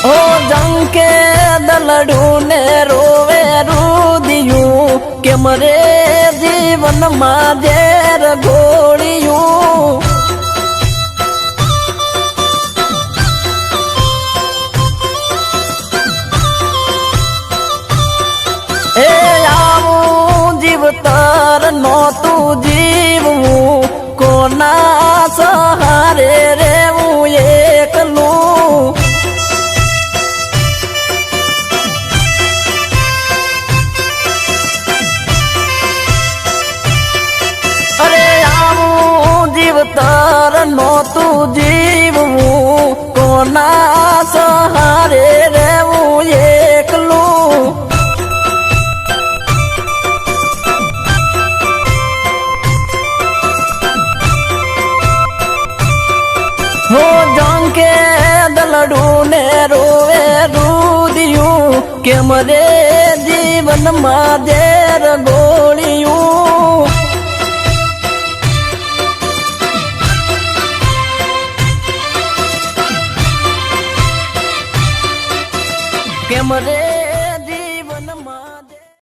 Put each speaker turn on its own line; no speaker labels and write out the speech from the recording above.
हो जंके दलड़ू ने रोवे रुदियूं के मरे जीवन मां जेर घोड़ियूं ए आवूं जीवतर नो तू जीवूं कोना सहारे रेवूं एकलूं जीवतर नो तू जीवूं कोना सहारे रेवूं एकलूं हो जंके दलड़ू ने रोवे रुदियूं के मरे जीवन मां जेर गोलियूं के मरे